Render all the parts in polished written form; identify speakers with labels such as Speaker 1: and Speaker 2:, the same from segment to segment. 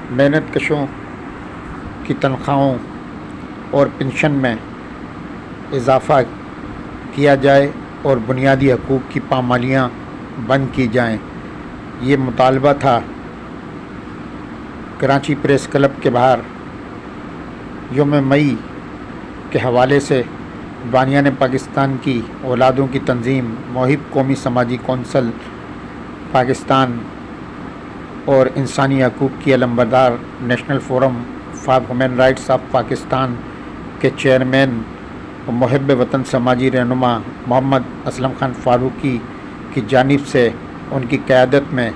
Speaker 1: محنت کشوں کی تنخواہوں اور پنشن میں اضافہ کیا جائے اور بنیادی حقوق کی پامالیاں بند کی جائیں۔ یہ مطالبہ تھا کراچی پریس کلب کے باہر یوم مئی کے حوالے سے بانیان پاکستان کی اولادوں کی تنظیم محب قومی سماجی کونسل پاکستان اور انسانی حقوق کی علمبردار national forum for human rights of Pakistan کے چیئرمین و محب وطن سماجی رہنما محمد اسلم خان فاروقی کی جانب سے ان کی قیادت میں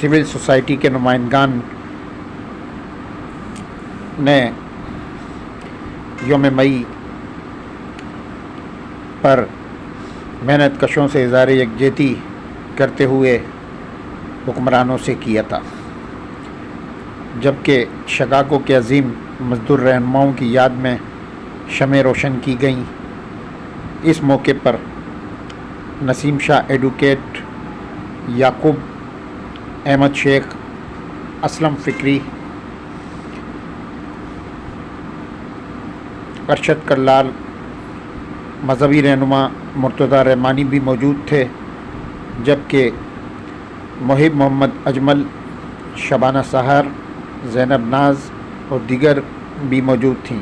Speaker 1: سول سوسائٹی کے نمائندگان نے یوم مئی پر محنت کشوں سے اظہار یکجہتی کرتے ہوئے حکمرانوں سے کیا تھا، جبکہ شکاگو کے عظیم مزدور رہنماؤں کی یاد میں شمع روشن کی گئیں۔ اس موقع پر نسیم شاہ ایڈوکیٹ، یعقوب احمد شیخ، اسلم فکری، ارشد کرلال، مذہبی رہنما مرتضیٰ رحمانی بھی موجود تھے، جبکہ محب محمد اجمل، شبانہ سحر، زینب ناز اور دیگر بھی موجود تھیں۔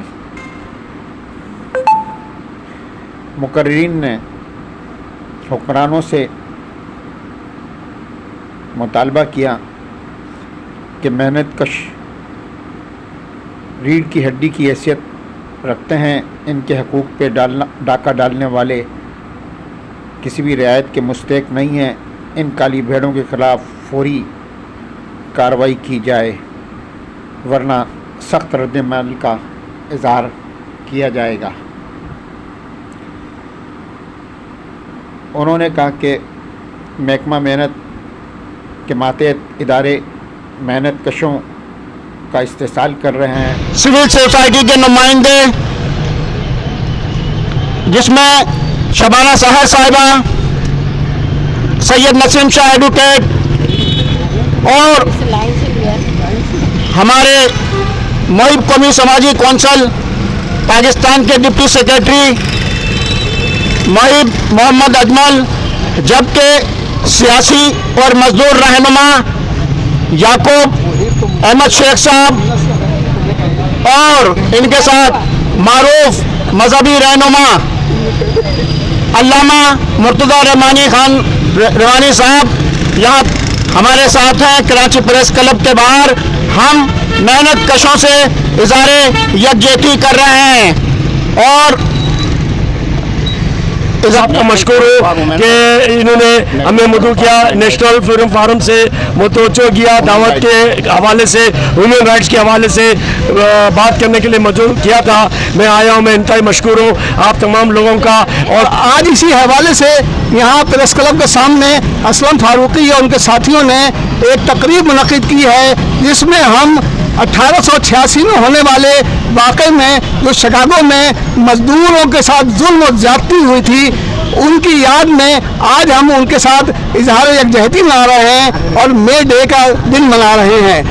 Speaker 1: مقررین نے حکمرانوں سے مطالبہ کیا کہ محنت کش ریڑھ کی ہڈی کی حیثیت رکھتے ہیں، ان کے حقوق پہ ڈاکہ ڈالنے والے کسی بھی رعایت کے مستحق نہیں ہیں، ان کالی بھیڑوں کے خلاف فوری کارروائی کی جائے ورنہ سخت رد عمل کا اظہار کیا جائے گا۔ انہوں نے کہا کہ محکمہ محنت کے ماتحت ادارے محنت کشوں کا استحصال کر رہے ہیں۔
Speaker 2: سول سوسائٹی کے نمائندے جس میں شبانہ سحر صاحبہ، سید نسیم شاہ ایڈوکیٹ اور ہمارے محب قومی سماجی کونسل پاکستان کے ڈپٹی سیکریٹری محب محمد اجمل، جبکہ سیاسی اور مزدور رہنما یعقوب احمد شیخ صاحب اور ان کے ساتھ معروف مذہبی رہنما علامہ مرتضیٰ رحمانی صاحب یہاں ہمارے ساتھ ہیں۔ کراچی پریس کلب کے باہر ہم محنت کشوں سے اظہار یکجہتی کر رہے ہیں اور
Speaker 3: آپ کا مشکور ہو کہ انہوں نے ہمیں مدعو کیا، نیشنل فورم سے متوجہ کیا، دعوت کے حوالے سے، ہیومن رائٹس کے حوالے سے بات کرنے کے لیے مدعو کیا تھا۔ میں آیا ہوں، میں انتہائی مشکور ہوں آپ تمام لوگوں کا۔
Speaker 2: اور آج اسی حوالے سے یہاں پریس کلب کے سامنے اسلم فاروقی اور ان کے ساتھیوں نے ایک تقریب منعقد کی ہے، جس میں ہم 1886 میں ہونے والے واقعے میں جو شکاگو میں مزدوروں کے ساتھ ظلم و زیادتی ہوئی تھی، ان کی یاد میں آج ہم ان کے ساتھ اظہار یکجہتی منا رہے ہیں اور مے ڈے کا دن منا رہے ہیں۔